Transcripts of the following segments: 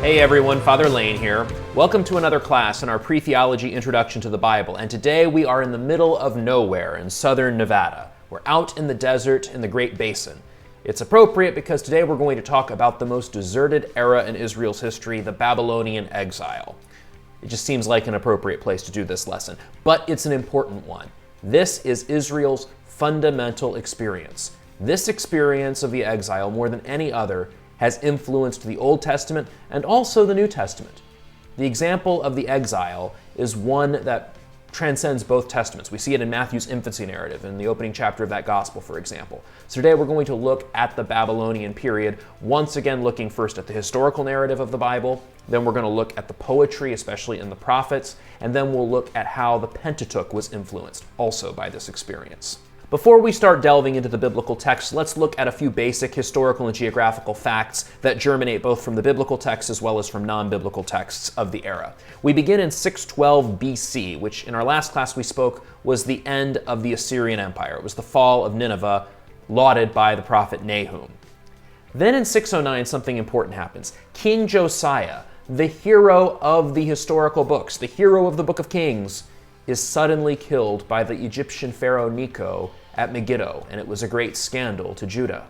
Hey everyone, Father Lane here. Welcome to another class in our Pre-Theology Introduction to the Bible, and today we are in the middle of nowhere in southern Nevada. We're out in the desert in the Great Basin. It's appropriate because today we're going to talk about the most deserted era in Israel's history, the Babylonian exile. It just seems like an appropriate place to do this lesson, but it's an important one. This is Israel's fundamental experience. This experience of the exile, more than any other, has influenced the Old Testament and also the New Testament. The example of the exile is one that transcends both testaments. We see it in Matthew's infancy narrative, in the opening chapter of that gospel, for example. So today we're going to look at the Babylonian period, once again looking first at the historical narrative of the Bible, then we're going to look at the poetry, especially in the prophets, and then we'll look at how the Pentateuch was influenced also by this experience. Before we start delving into the biblical text, let's look at a few basic historical and geographical facts that germinate both from the biblical text as well as from non-biblical texts of the era. We begin in 612 BC, which in our last class we spoke was the end of the Assyrian Empire. It was the fall of Nineveh, lauded by the prophet Nahum. Then in 609, something important happens. King Josiah, the hero of the historical books, the hero of the Book of Kings, is suddenly killed by the Egyptian pharaoh Necho at Megiddo, and it was a great scandal to Judah.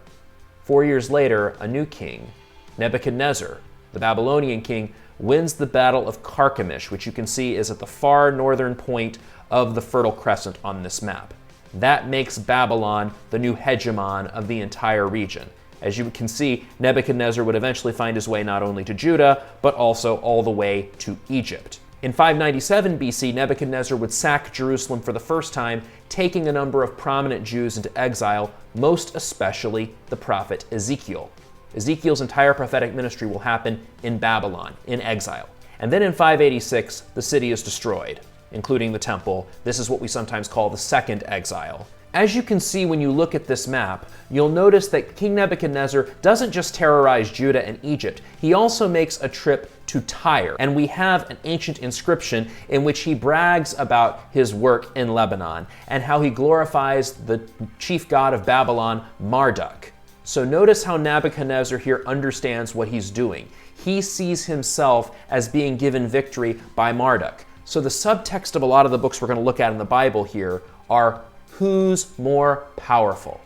4 years later, a new king, Nebuchadnezzar, the Babylonian king, wins the Battle of Carchemish, which you can see is at the far northern point of the Fertile Crescent on this map. That makes Babylon the new hegemon of the entire region. As you can see, Nebuchadnezzar would eventually find his way not only to Judah, but also all the way to Egypt. In 597 BC, Nebuchadnezzar would sack Jerusalem for the first time, taking a number of prominent Jews into exile, most especially the prophet Ezekiel. Ezekiel's entire prophetic ministry will happen in Babylon, in exile. And then in 586, the city is destroyed, including the temple. This is what we sometimes call the second exile. As you can see when you look at this map, you'll notice that King Nebuchadnezzar doesn't just terrorize Judah and Egypt, he also makes a trip to Tyre. And we have an ancient inscription in which he brags about his work in Lebanon and how he glorifies the chief god of Babylon, Marduk. So notice how Nebuchadnezzar here understands what he's doing. He sees himself as being given victory by Marduk. So the subtext of a lot of the books we're going to look at in the Bible here are: who's more powerful,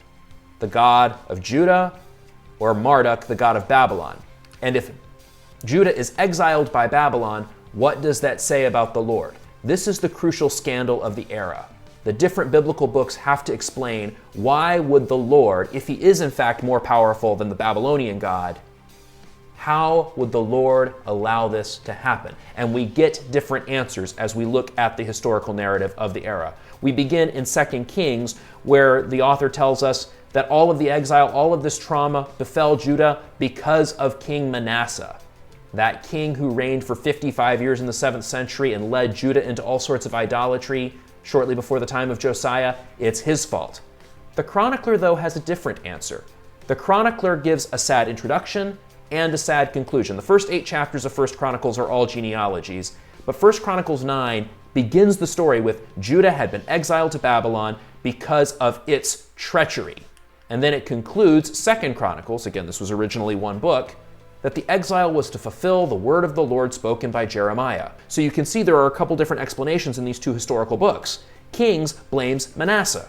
the God of Judah or Marduk, the God of Babylon? And if Judah is exiled by Babylon, what does that say about the Lord? This is the crucial scandal of the era. The different biblical books have to explain why would the Lord, if he is in fact more powerful than the Babylonian God, how would the Lord allow this to happen? And we get different answers as we look at the historical narrative of the era. We begin in 2 Kings, where the author tells us that all of the exile, all of this trauma befell Judah because of King Manasseh, that king who reigned for 55 years in the 7th century and led Judah into all sorts of idolatry shortly before the time of Josiah. It's his fault. The chronicler, though, has a different answer. The chronicler gives a sad introduction and a sad conclusion. The first 8 chapters of 1 Chronicles are all genealogies, but 1 Chronicles 9 begins the story with Judah had been exiled to Babylon because of its treachery. And then it concludes 2 Chronicles, again this was originally one book, that the exile was to fulfill the word of the Lord spoken by Jeremiah. So you can see there are a couple different explanations in these two historical books. Kings blames Manasseh,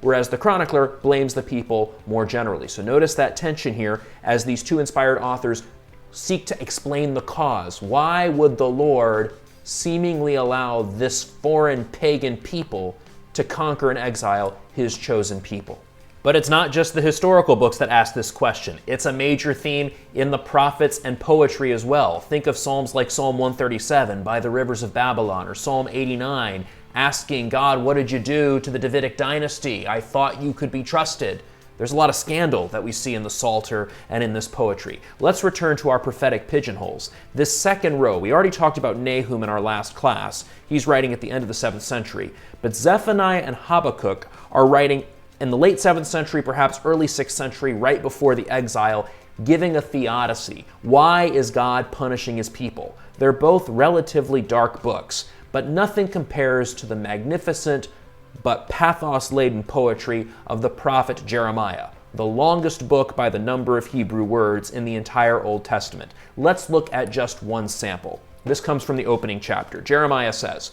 whereas the chronicler blames the people more generally. So notice that tension here as these two inspired authors seek to explain the cause. Why would the Lord seemingly allow this foreign pagan people to conquer and exile his chosen people? But it's not just the historical books that ask this question. It's a major theme in the prophets and poetry as well. Think of psalms like Psalm 137, by the rivers of Babylon, or Psalm 89, asking God, what did you do to the Davidic dynasty? I thought you could be trusted. There's a lot of scandal that we see in the Psalter and in this poetry. Let's return to our prophetic pigeonholes. This second row, we already talked about Nahum in our last class. He's writing at the end of the 7th century. But Zephaniah and Habakkuk are writing in the late 7th century, perhaps early 6th century, right before the exile, giving a theodicy. Why is God punishing his people? They're both relatively dark books, but nothing compares to the magnificent but pathos-laden poetry of the prophet Jeremiah. the longest book by the number of Hebrew words in the entire Old Testament. Let's look at just one sample. This comes from the opening chapter. Jeremiah says,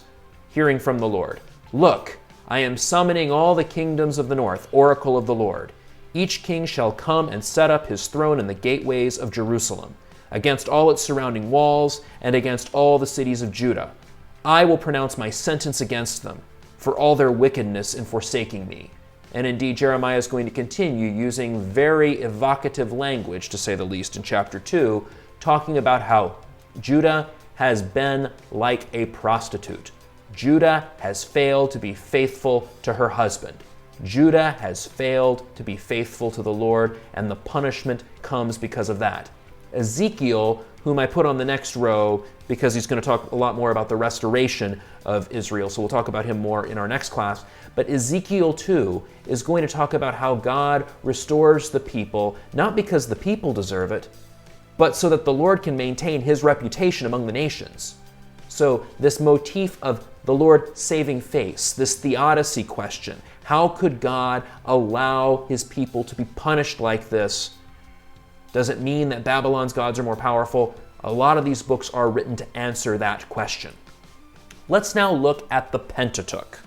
hearing from the Lord, "Look, I am summoning all the kingdoms of the north, oracle of the Lord. Each king shall come and set up his throne in the gateways of Jerusalem, against all its surrounding walls and against all the cities of Judah. I will pronounce my sentence against them for all their wickedness in forsaking me." And indeed, Jeremiah is going to continue using very evocative language, to say the least, in chapter 2, talking about how Judah has been like a prostitute. Judah has failed to be faithful to her husband. Judah has failed to be faithful to the Lord, and the punishment comes because of that. Ezekiel, whom I put on the next row because he's going to talk a lot more about the restoration of Israel, so we'll talk about him more in our next class. But Ezekiel, too, is going to talk about how God restores the people, not because the people deserve it, but so that the Lord can maintain his reputation among the nations. So this motif of the Lord saving face, this theodicy question, how could God allow his people to be punished like this? Does it mean that Babylon's gods are more powerful? A lot of these books are written to answer that question. Let's now look at the Pentateuch.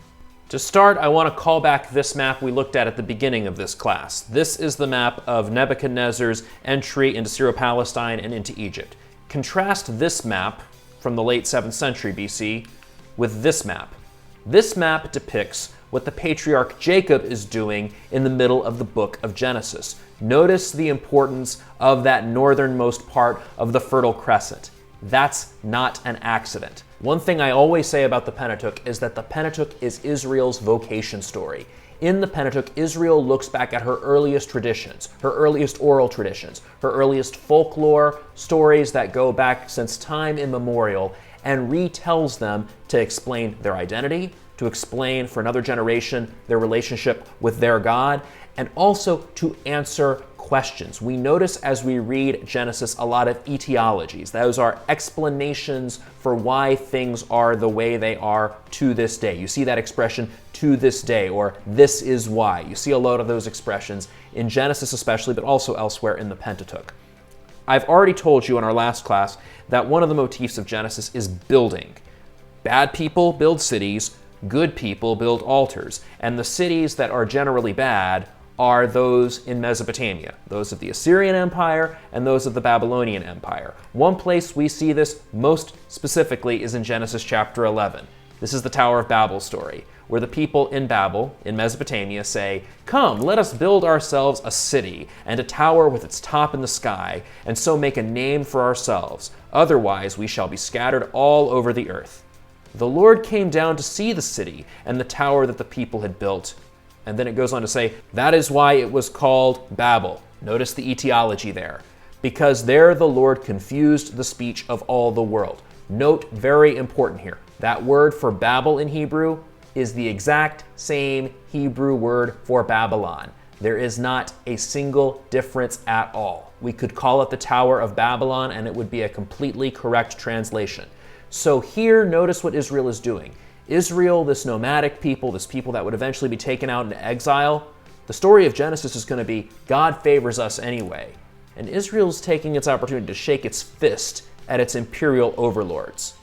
To start, I want to call back this map we looked at the beginning of this class. This is the map of Nebuchadnezzar's entry into Syro-Palestine and into Egypt. Contrast this map from the late 7th century BC with this map. This map depicts what the patriarch Jacob is doing in the middle of the book of Genesis. Notice the importance of that northernmost part of the Fertile Crescent. That's not an accident. One thing I always say about the Pentateuch is that the Pentateuch is Israel's vocation story. In the Pentateuch, Israel looks back at her earliest traditions, her earliest oral traditions, her earliest folklore, stories that go back since time immemorial, and retells them to explain their identity, to explain for another generation their relationship with their God, and also to answer questions. We notice as we read Genesis a lot of etiologies. Those are explanations for why things are the way they are to this day. You see that expression, "to this day," or "this is why." You see a lot of those expressions in Genesis especially, but also elsewhere in the Pentateuch. I've already told you in our last class that one of the motifs of Genesis is building. Bad people build cities, good people build altars, and the cities that are generally bad are those in Mesopotamia, those of the Assyrian Empire and those of the Babylonian Empire. One place we see this most specifically is in Genesis chapter 11. This is the Tower of Babel story, where the people in Babel, in Mesopotamia, say, "Come, let us build ourselves a city and a tower with its top in the sky, and so make a name for ourselves. Otherwise we shall be scattered all over the earth." The Lord came down to see the city and the tower that the people had built. And then it goes on to say, that is why it was called Babel. Notice the etiology there. Because there the Lord confused the speech of all the world. Note, very important here, that word for Babel in Hebrew is the exact same Hebrew word for Babylon. There is not a single difference at all. We could call it the Tower of Babylon and it would be a completely correct translation. So here, notice what Israel is doing. Israel, this nomadic people, this people that would eventually be taken out into exile, the story of Genesis is going to be God favors us anyway. And Israel's taking its opportunity to shake its fist at its imperial overlords.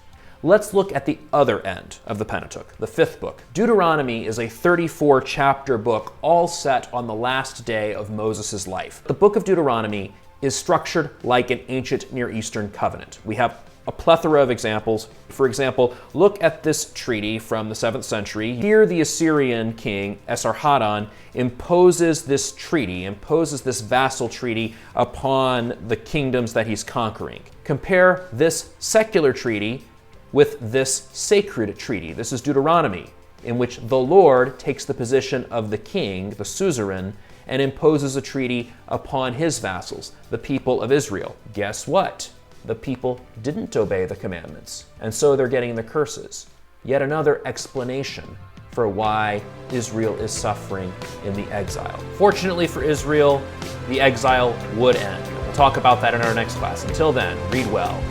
Let's look at the other end of the Pentateuch, the 5th book. Deuteronomy is a 34-chapter book all set on the last day of Moses' life. The book of Deuteronomy is structured like an ancient Near Eastern covenant. We have a plethora of examples. For example, look at this treaty from the 7th century. Here the Assyrian king Esarhaddon imposes this treaty, imposes this vassal treaty upon the kingdoms that he's conquering. Compare this secular treaty with this sacred treaty. This is Deuteronomy, in which the Lord takes the position of the king, the suzerain, and imposes a treaty upon his vassals, the people of Israel. Guess what? The people didn't obey the commandments, and so they're getting the curses. Yet another explanation for why Israel is suffering in the exile. Fortunately for Israel, the exile would end. We'll talk about that in our next class. Until then, read well.